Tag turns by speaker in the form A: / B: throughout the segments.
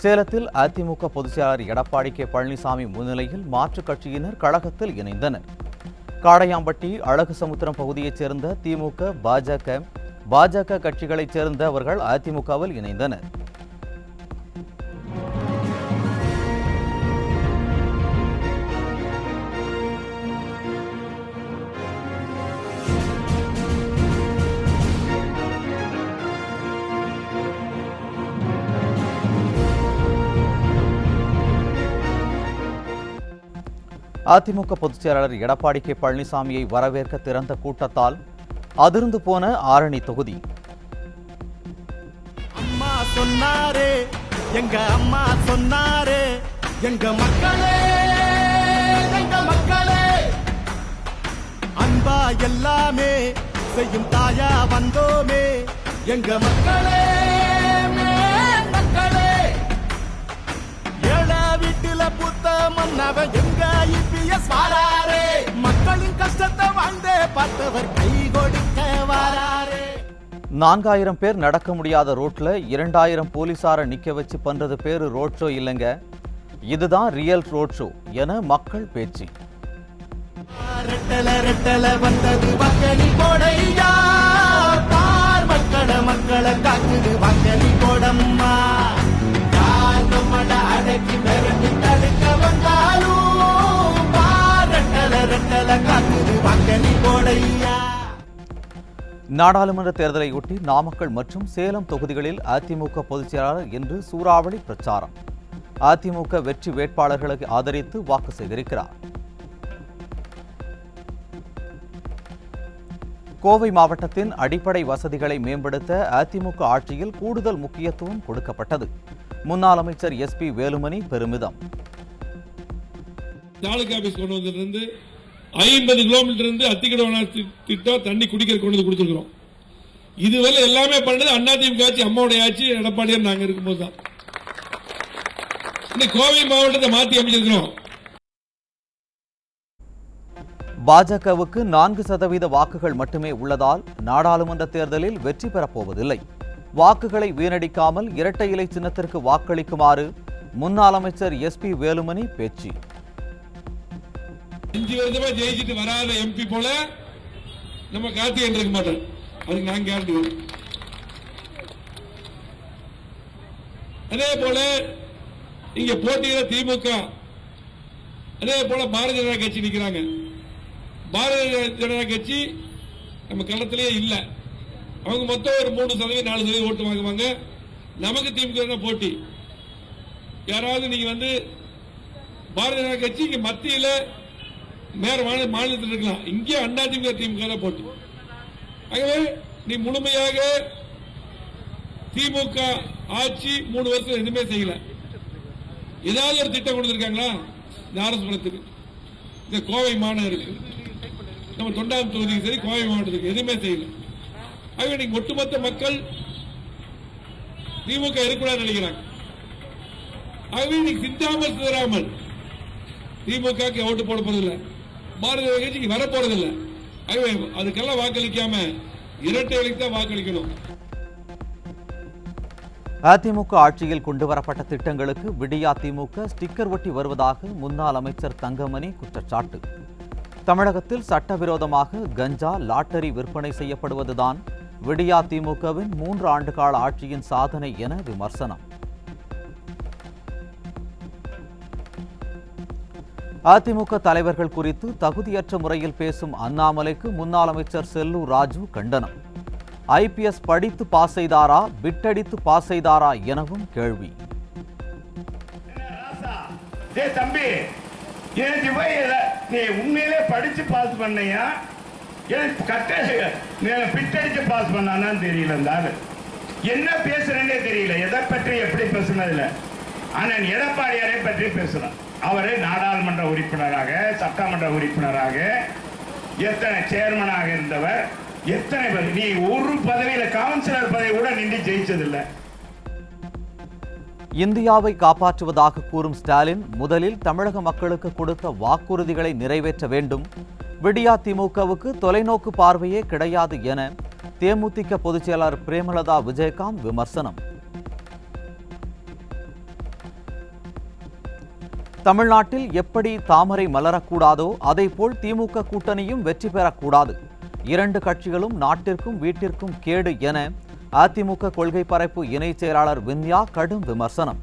A: சேலத்தில் அதிமுக பொதுச்செயலாளர் எடப்பாடி கே பழனிசாமி முன்னிலையில் மாற்றுக் கட்சியினர் கழகத்தில் இணைந்தனர். காடையாம்பட்டி, அழகுசமுத்திரம் பகுதியைச் சேர்ந்த திமுக, பாஜக கட்சிகளைச் சேர்ந்தவர்கள் அதிமுகவில் இணைந்தனர். அதிமுக பொதுச் செயலாளர் எடப்பாடி கே பழனிசாமியை வரவேற்க திறந்த கூட்டத்தால் அதிர்ந்து போன ஆரணி தொகுதி.
B: அம்மா சொன்னாரே, எங்க அம்மா சொன்னாரே, எங்க மக்களே, எங்க மக்களே, அன்பா எல்லாமே செய்யும் தாயா வந்தோமே, எங்க மக்களே, மக்களே, ஏழ வீட்டில புத்த மன்னவ எங்க இபிஎஸ் வாராரே, மக்களின் கஷ்டத்தை வாழ்ந்தே பார்த்தவர் கை கொடுக்க வாராரே.
A: 4000 பேர் நடக்க முடியாத ரோட்ல 2000 போலீசாரை நிக்க வச்சு பண்றது பேரு ரோட் ஷோ இல்லைங்க, இதுதான் ரியல் ரோட் ஷோ என மக்கள் பேச்சு.
B: வந்தது வக்கலி போடையா, மக்களை காக்குது வக்கலி போடம்மா, அடக்கி மிரட்டி தடுக்க வந்தாலும் காக்குது வக்கலி போடையா.
A: நாடாளுமன்ற தேர்தலையொட்டி நாமக்கல் மற்றும் சேலம் தொகுதிகளில் அதிமுக பொதுச் செயலாளர் இன்று சூறாவளி பிரச்சாரம். அதிமுக வெற்றி வேட்பாளர்களை ஆதரித்து வாக்கு சேகரிக்கிறார். கோவை மாவட்டத்தின் அடிப்படை வசதிகளை மேம்படுத்த அதிமுக ஆட்சியில் கூடுதல் முக்கியத்துவம் கொடுக்கப்பட்டது. முன்னாள் அமைச்சர் SP வேலுமணி பெருமிதம்.
C: தாலுகா ஆபீஸ் கொண்டு வந்ததிலிருந்து 50 கிலோமீட்டர் இருந்து அத்திக்கடை திட்டம் தண்ணி குடிக்கிற கொண்டு கொடுத்துருக்கிறோம். இதுவரை எல்லாமே பண்ணது அதிமுக ஆட்சி, அம்மாவுடைய ஆட்சி, எடப்பாடியார் நாங்க இருக்கும்போது தான். இன்னைக்கு கோவை மாவட்டத்தை மாற்றி அமைச்சிருக்கிறோம்.
A: பாஜகவுக்கு 4% வாக்குகள் மட்டுமே உள்ளதால் நாடாளுமன்ற தேர்தலில் வெற்றி பெறப்போவதில்லை. வாக்குகளை வீணடிக்காமல் இரட்டை இலை சின்னத்திற்கு வாக்களிக்குமாறு முன்னாள் அமைச்சர் SP வேலுமணி பேச்சு.
C: 5 வருஷமா ஜெயிச்சுட்டு வராத MP போல நம்ம கார்த்திகேயன் இருக்க மாட்டோம். அதுக்கு நான் கேரண்டி. அதே போல இங்க போட்டியில திமுக, அதே போல பாரதிய ஜனதா கட்சி நிக்கிறாங்க. பாரதிய ஜனதா கட்சி நம்ம களத்திலேயே இல்ல. அவங்க மொத்தம் ஒரு 3%, 4% ஓட்டு வாங்குவாங்க. நமக்கு திமுக போட்டி. யாராவது நீங்க வந்து பாரதிய ஜனதா கட்சி இங்க மத்தியில வேற மாநிலத்தில் இருக்கலாம், இங்கே அதிமுக திமுக தான் போட்டி. ஆகவே நீ முழுமையாக திமுக ஆட்சி 3 வருஷம் எதுவுமே செய்யல. ஏதாவது ஒரு திட்டம் கொண்டு இருக்காங்களா? தாரசுரத்துக்கு, இந்த கோவை மாநகருக்கு, நம்ம தொண்டாம் தொகுதிக்கு சரி, கோவை மாவட்டத்துக்கு எதுவுமே செய்யல. ஆகவே நீங்க ஒட்டுமொத்த மக்கள் திமுக இருக்கக்கூடாது நினைக்கிறாங்க. ஆகவே நீங்க சிந்தாமல் சிதறாமல் திமுக ஓட்டு போட போறதில்லை, பாரதிய கட்சிக்கு வர போறதில்லை. ஆகவே அதுக்கெல்லாம் வாக்களிக்காம இரட்டை இலைக்கு தான் வாக்களிக்கணும்.
A: அதிமுக ஆட்சியில் கொண்டுவரப்பட்ட திட்டங்களுக்கு விடியா திமுக ஸ்டிக்கர் ஒட்டி வருவதாக முன்னாள் அமைச்சர் தங்கமணி குற்றச்சாட்டு. தமிழகத்தில் சட்டவிரோதமாக கஞ்சா, லாட்டரி விற்பனை செய்யப்படுவதுதான் விடியா திமுகவின் 3 ஆண்டுகால ஆட்சியின் சாதனை என விமர்சனம். அதிமுக தலைவர்கள் குறித்து தகுதியற்ற முறையில் பேசும் அண்ணாமலைக்கு முன்னாள் அமைச்சர் செல்லூர் ராஜு கண்டனம். IPS படித்து பாஸ் செய்தாரா, பிட்டடித்து பாஸ் செய்தாரா எனவும் கேள்வி.
D: தம்பி, நீ உண்மையிலே படிச்சு பாஸ் பண்ணியா, பிட்டடிச்சு பாஸ் பண்ணான்னு தெரியல. என்ன பேசுறேன்னே தெரியல, எதை பற்றி எப்படி பேசுனதில்ல. ஆனால் எடப்பாடியாரை பற்றி பேசுறான். அவரை நாடாளுமன்ற உறுப்பினராக, சட்டமன்ற உறுப்பினராக, எத்தனை சேர்மனாக இருந்தவர், எத்தனை பேர். நீ ஒரு பதவியில கவுன்சிலர் பதவி கூட நின்று ஜெயிச்சதில்லை.
A: இந்தியாவை காப்பாற்றுவதாக கூறும் ஸ்டாலின் முதலில் தமிழக மக்களுக்கு கொடுத்த வாக்குறுதிகளை நிறைவேற்ற வேண்டும். விடியா திமுகவுக்கு தொலைநோக்கு பார்வையே கிடையாது என தேமுதிக பொதுச் செயலாளர் பிரேமலதா விஜயகாந்த் விமர்சனம். தமிழ்நாட்டில் எப்படி தாமரை மலரக்கூடாதோ அதேபோல் திமுக கூட்டணியும் வெற்றி பெறக்கூடாது. 2 கட்சிகளும் நாட்டிற்கும் வீட்டிற்கும் கேடு என அதிமுக கொள்கை பரப்பு இணைச் செயலாளர் விந்தியா கடும் விமர்சனம்.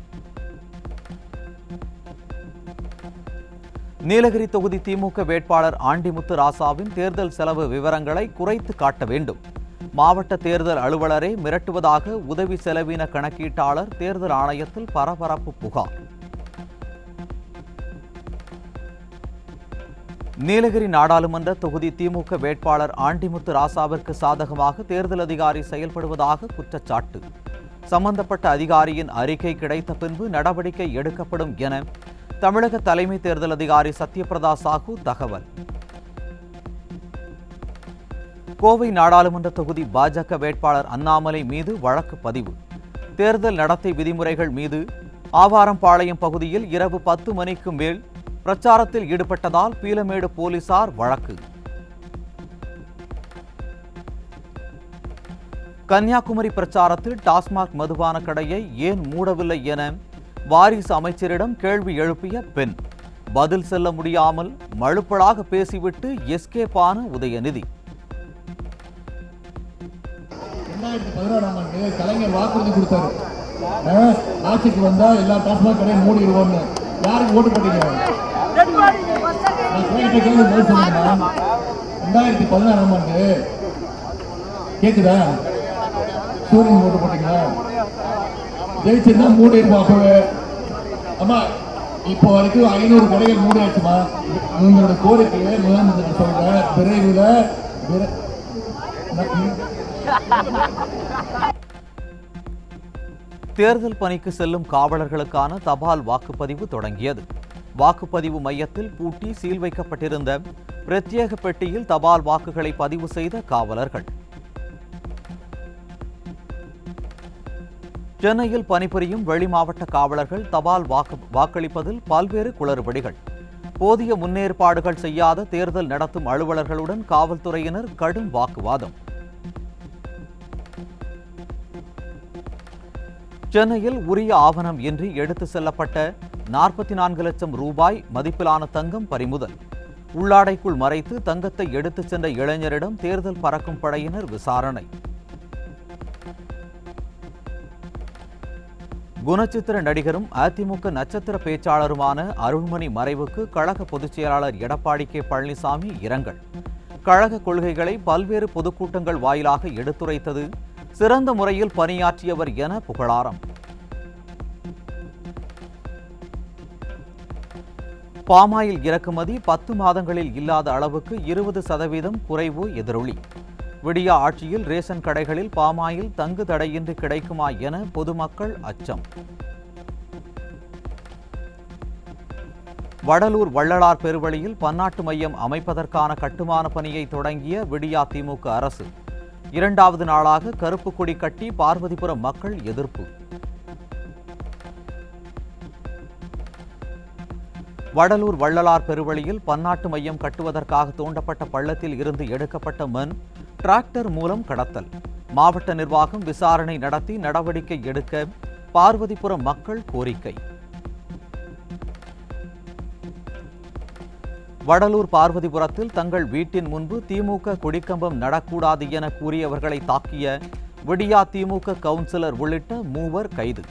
A: நீலகிரி தொகுதி திமுக வேட்பாளர் ஆண்டிமுத்து ராசாவின் தேர்தல் செலவு விவரங்களை குறைத்து காட்ட வேண்டும். மாவட்ட தேர்தல் அலுவலரை மிரட்டுவதாக உதவி செலவின கணக்கீட்டாளர் தேர்தல் ஆணையத்தில் பரபரப்பு புகார். நீலகிரி நாடாளுமன்ற தொகுதி திமுக வேட்பாளர் ஆண்டிமுத்து ராசாவிற்கு சாதகமாக தேர்தல் அதிகாரி செயல்படுவதாக குற்றச்சாட்டு. சம்பந்தப்பட்ட அதிகாரியின் அறிக்கை கிடைத்த பின்பு நடவடிக்கை எடுக்கப்படும் என தமிழக தலைமை தேர்தல் அதிகாரி சத்யபிரதா சாஹூ தகவல். கோவை நாடாளுமன்ற தொகுதி பாஜக வேட்பாளர் அண்ணாமலை மீது வழக்கு பதிவு. தேர்தல் நடத்தை விதிமுறைகள் மீது ஆவாரம்பாளையம் பகுதியில் இரவு 10 மணிக்கு மேல் பிரச்சாரத்தில் ஈடுபட்டதால் பீலமேடு போலீசார் வழக்கு. கன்னியாகுமரி பிரச்சாரத்தில் டாஸ்மாக் மதுபான கடையை ஏன் மூடவில்லை என வாரிசு அமைச்சரிடம் கேள்வி எழுப்பிய பெண். பதில் சொல்ல முடியாமல் மழுப்பலாக பேசிவிட்டு எஸ்கேப் ஆன உதயநிதி.
E: 2016ஆம் ஆண்டு கலைஞர் வாக்குறுதி கொடுத்தாரு, ஆட்சிக்கு வந்தா எல்லா டாஸ்மாக் கடையும் மூடிடுவோம்னு. யாருக்கு ஓட்டு போட்டீங்க? 2016ஆம் ஆண்டு கேக்குதா? சூரியன் ஓட்டு போட்டீங்களா? ஜெயிச்சிருந்தா மூடிடுவோம் அப்பவே. ஆமா, இப்போ வரைக்கும் 500 கடைகள் மூடியாச்சுமா. உங்களோட கோரிக்கையை முதலமைச்சர் சொல்ற விரைவில்
A: தேர்தல் பணிக்கு செல்லும் காவலர்களுக்கான தபால் வாக்குப்பதிவு தொடங்கியது. வாக்குப்பதிவு மையத்தில் பூட்டி சீல் வைக்கப்பட்டிருந்த பிரத்யேக பெட்டியில் தபால் வாக்குகளை பதிவு செய்த காவலர்கள். சென்னையில் பணிபுரியும் வெளிமாவட்ட காவலர்கள் தபால் வாக்களிப்பதில் பல்வேறு குளறுபடிகள். போதிய முன்னேற்பாடுகள் செய்யாத தேர்தல் நடத்தும் அலுவலர்களுடன் காவல்துறையினர் கடும் வாக்குவாதம். சென்னையில் உரிய ஆவணம் இன்றி எடுத்து செல்லப்பட்ட 44 லட்சம் ரூபாய் மதிப்பிலான தங்கம் பறிமுதல். உள்ளாடைக்குள் மறைத்து தங்கத்தை எடுத்துச் சென்ற இளைஞரிடம் தேர்தல் பறக்கும் படையினர் விசாரணை. குணச்சித்திர நடிகரும் அதிமுக நட்சத்திர பேச்சாளருமான அருள்மணி மறைவுக்கு கழக பொதுச் செயலாளர் எடப்பாடி கே பழனிசாமி இரங்கல். கழக கொள்கைகளை பல்வேறு பொதுக்கூட்டங்கள் வாயிலாக எடுத்துரைத்தது, சிறந்த முறையில் பணியாற்றியவர் என புகழாரம். பாமாயில் இறக்குமதி 10 மாதங்களில் இல்லாத அளவுக்கு 20% குறைவு எதிரொலி. விடியா ஆட்சியில் ரேஷன் கடைகளில் பாமாயில் தங்கு தடையின்றி கிடைக்குமா என பொதுமக்கள் அச்சம். வடலூர் வள்ளலார் பெருவழியில் பன்னாட்டு மையம் அமைப்பதற்கான கட்டுமான பணியை தொடங்கிய விடியா திமுக அரசு 2வது நாளாக கருப்பு கொடி கட்டி பார்வதிபுரம் மக்கள் எதிர்ப்பு. வடலூர் வள்ளலார் பெருவழியில் பன்னாட்டு மையம் கட்டுவதற்காக தோண்டப்பட்ட பள்ளத்தில் இருந்து எடுக்கப்பட்ட மண் டிராக்டர் மூலம் கடத்தல். மாவட்ட நிர்வாகம் விசாரணை நடத்தி நடவடிக்கை எடுக்க பார்வதிபுரம் மக்கள் கோரிக்கை. வடலூர் பார்வதிபுரத்தில் தங்கள் வீட்டின் முன்பு திமுக கொடிக்கம்பம் நடக்கூடாது என கூறியவர்களை தாக்கிய விடியா திமுக கவுன்சிலர் உள்ளிட்ட 3 கைது.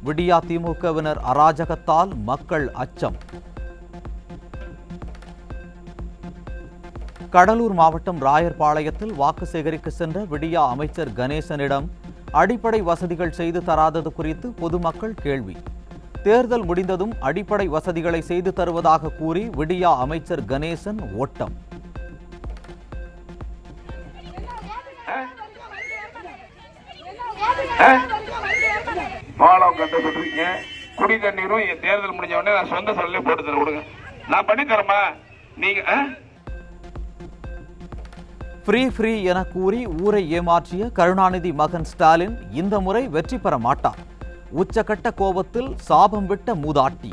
A: விடியா திமுகவினர் அராஜகத்தால் மக்கள் அச்சம். கடலூர் மாவட்டம் ராயர்பாளையத்தில் வாக்கு சேகரிக்க சென்ற விடியா அமைச்சர் கணேசனிடம் அடிப்படை வசதிகள் செய்து தராதது குறித்து பொதுமக்கள் கேள்வி. தேர்தல் முடிந்ததும் அடிப்படை வசதிகளை செய்து தருவதாக கூறி விடியா அமைச்சர் கணேசன் ஓட்டம்.
F: பாலம் கட்ட சொல்றீங்க, குடி தண்ணீரும் தேர்தல் முடிஞ்ச உடனே நான் சொந்த செலவுல போட்டு தர கொடுங்க, நான் பண்ணி தரமா? நீங்க
A: ஃப்ரீ என கூறி ஊரை ஏமாற்றிய கருணாநிதி மகன் ஸ்டாலின் இந்த முறை வெற்றி பெற மாட்டார். உச்சகட்ட கோபத்தில் சாபம் விட்ட மூதாட்டி.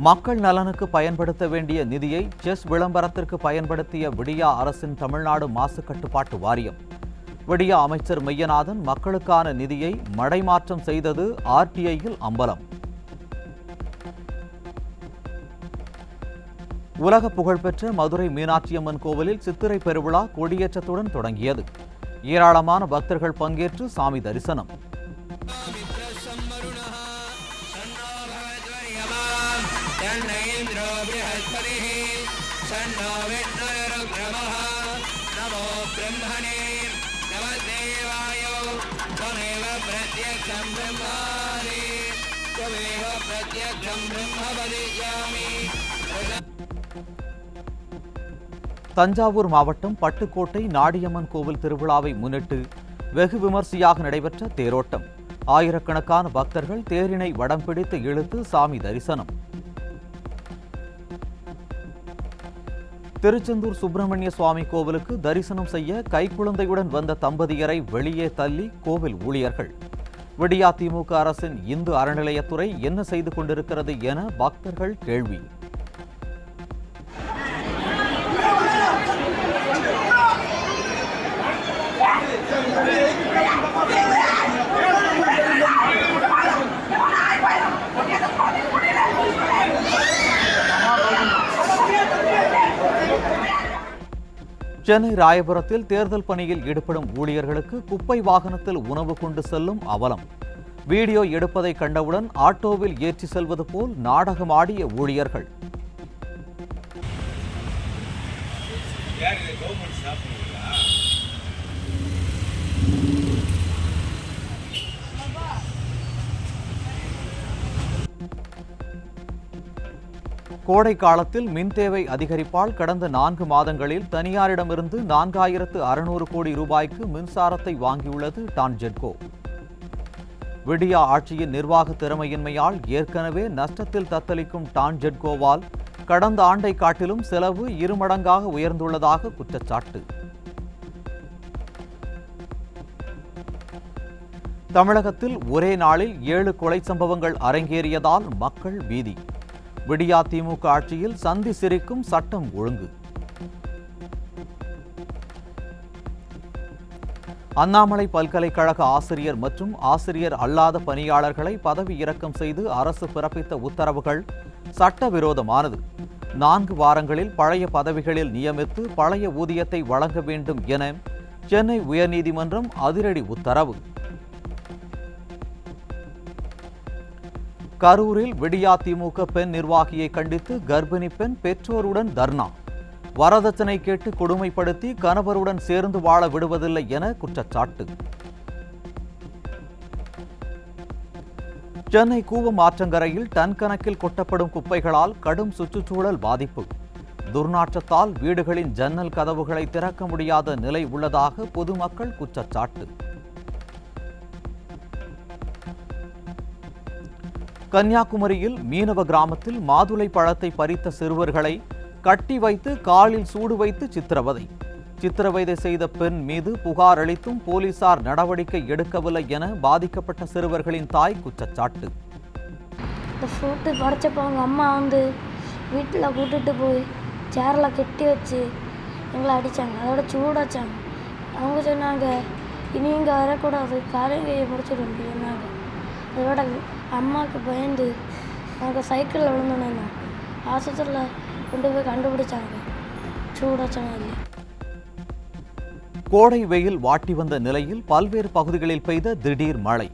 A: மக்கள் நலனுக்கு பயன்படுத்த வேண்டிய நிதியை செஸ் விளம்பரத்திற்கு பயன்படுத்திய விடியா அரசின் தமிழ்நாடு மாசு கட்டுப்பாட்டு வாரியம். விடியா அமைச்சர் மெய்யநாதன் மக்களுக்கான நிதியை மடைமாற்றம் செய்தது ஆர்டிஐயில் அம்பலம். உலக புகழ்பெற்ற மதுரை மீனாட்சியம்மன் கோவிலில் சித்திரை பெருவிழா கொடியேற்றத்துடன் தொடங்கியது. ஏராளமான பக்தர்கள் பங்கேற்று சாமி தரிசனம். தஞ்சாவூர் மாவட்டம் பட்டுக்கோட்டை நாடியம்மன் கோவில் திருவிழாவை முன்னிட்டு வெகு விமர்சையாக நடைபெற்ற தேரோட்டம். ஆயிரக்கணக்கான பக்தர்கள் தேரினை வடம் பிடித்து இழுத்து சாமி தரிசனம். திருச்செந்தூர் சுப்பிரமணிய சுவாமி கோவிலுக்கு தரிசனம் செய்ய கைக்குழந்தையுடன் வந்த தம்பதியரை வெளியே தள்ளி கோவில் ஊழியர்கள். விடியா திமுக அரசின் இந்து அறநிலையத்துறை என்ன செய்து கொண்டிருக்கிறது என பக்தர்கள் கேள்வி. சென்னை ராயபுரத்தில் தேர்தல் பணியில் ஈடுபடும் ஊழியர்களுக்கு குப்பை வாகனத்தில் உணவு கொண்டு செல்லும் அவலம். வீடியோ எடுப்பதை கண்டவுடன் ஆட்டோவில் ஏற்றி செல்வது போல் நாடகமாடிய ஊழியர்கள். கோடை காலத்தில் மின் தேவை அதிகரிப்பால் கடந்த 4 மாதங்களில் தனியாரிடமிருந்து 4600 கோடி ரூபாய்க்கு மின்சாரத்தை வாங்கியுள்ளது டான்ஜெட்கோ. விடியா ஆட்சியின் நிர்வாக திறமையின்மையால் ஏற்கனவே நஷ்டத்தில் தத்தளிக்கும் டான்ஜெட்கோவால் கடந்த ஆண்டை காட்டிலும் செலவு 2 மடங்காக உயர்ந்துள்ளதாக குற்றச்சாட்டு. தமிழகத்தில் ஒரே நாளில் 7 கொலை சம்பவங்கள் அரங்கேறியதால் மக்கள் பீதி. விடியா திமுக ஆட்சியில் சந்தி சிரிக்கும் சட்டம் ஒழுங்கு. அண்ணாமலை பல்கலைக்கழக ஆசிரியர் மற்றும் ஆசிரியர் அல்லாத பணியாளர்களை பதவி இறக்கம் செய்து அரசு பிறப்பித்த உத்தரவுகள் சட்டவிரோதமானது. 4 வாரங்களில் பழைய பதவிகளில் நியமித்து பழைய ஊதியத்தை வழங்க வேண்டும் என சென்னை உயர்நீதிமன்றம் அதிரடி உத்தரவு. கரூரில் விடியா திமுக பெண் நிர்வாகியை கண்டித்து கர்ப்பிணி பெண் பெற்றோருடன் தர்ணா. வரதட்சணை கேட்டு கொடுமைப்படுத்தி கணவருடன் சேர்ந்து வாழ விடுவதில்லை என குற்றச்சாட்டு. சென்னை கூவம் ஆற்றங்கரையில் டன் கணக்கில் கொட்டப்படும் குப்பைகளால் கடும் சுற்றுச்சூழல் பாதிப்பு. துர்நாற்றத்தால் வீடுகளின் ஜன்னல் கதவுகளை திறக்க முடியாத நிலை உள்ளதாக பொதுமக்கள் குற்றச்சாட்டு. கன்னியாகுமரியில் மீனவ கிராமத்தில் மாதுளை பழத்தை பறித்த சிறுவர்களை கட்டி வைத்து காலில் சூடு வைத்து சித்திரவதை செய்த பெண் மீது புகார் அளித்தும் போலீசார் நடவடிக்கை எடுக்கவில்லை என பாதிக்கப்பட்ட சிறுவர்களின் தாய் குற்றச்சாட்டு.
G: ஃப்ரூட்டு பறிச்சப்போ அவங்க அம்மா வீட்டில் கூட்டிட்டு போய் சேரில் கட்டி வச்சு எங்களை அடித்தாங்க. அதோட சூடு வச்சாங்க. அவங்க சொன்னாங்க இனி இங்கே வரக்கூடாது, காலையை முடிச்சிடும் சொன்னாங்க. அதோட அம்மாவுக்கு பயந்து நாங்கள் சைக்கிளில் விழுந்தோன்னா ஆஸ்பத்திரியில் கொண்டு போய் கண்டுபிடிச்சாங்க. சூடாச்சனா இல்லை.
A: கோடை வெயில் வாட்டி வந்த நிலையில் பல்வேறு பகுதிகளில் பெய்த திடீர் மழை.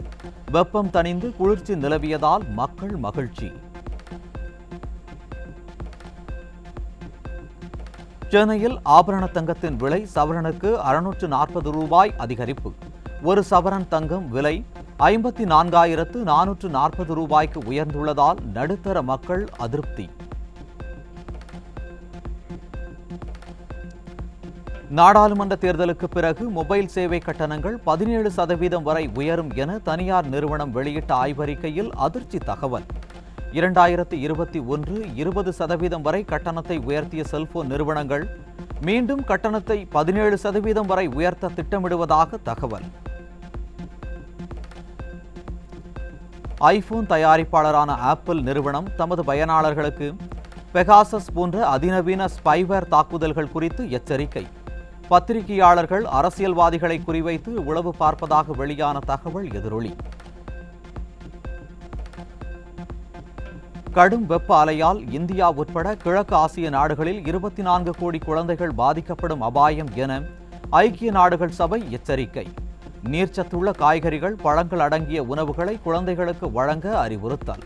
A: வெப்பம் தணிந்து குளிர்ச்சி நிலவியதால் மக்கள் மகிழ்ச்சி. சென்னையில் ஆபரண தங்கத்தின் விலை சவரனுக்கு 640 ரூபாய் அதிகரிப்பு. ஒரு சவரன் தங்கம் விலை 54,440 ரூபாய்க்கு உயர்ந்துள்ளதால் நடுத்தர மக்கள் அதிருப்தி. நாடாளுமன்ற தேர்தலுக்கு பிறகு மொபைல் சேவை கட்டணங்கள் 17% வரை உயரும் என தனியார் நிறுவனம் வெளியிட்ட ஆய்வறிக்கையில் அதிர்ச்சி தகவல். 2021 20% வரை கட்டணத்தை உயர்த்திய செல்போன் நிறுவனங்கள் மீண்டும் கட்டணத்தை 17% வரை உயர்த்த திட்டமிடுவதாக தகவல். ஐபோன் தயாரிப்பாளரான ஆப்பிள் நிறுவனம் தமது பயனாளர்களுக்கு பெகாசஸ் போன்ற அதிநவீன ஸ்பைவேர் தாக்குதல்கள் குறித்து எச்சரிக்கை. பத்திரிகையாளர்கள் அரசியல்வாதிகளை குறிவைத்து உளவு பார்ப்பதாக வெளியான தகவல் எதிரொலி. கடும் வெப்ப அலையால் இந்தியா உட்பட கிழக்கு ஆசிய நாடுகளில் 24 கோடி குழந்தைகள் பாதிக்கப்படும் அபாயம் என ஐக்கிய நாடுகள் சபை எச்சரிக்கை. நீர்ச்சத்துள்ள காய்கறிகள், பழங்கள் அடங்கிய உணவுகளை குழந்தைகளுக்கு வழங்க அறிவுறுத்தல்.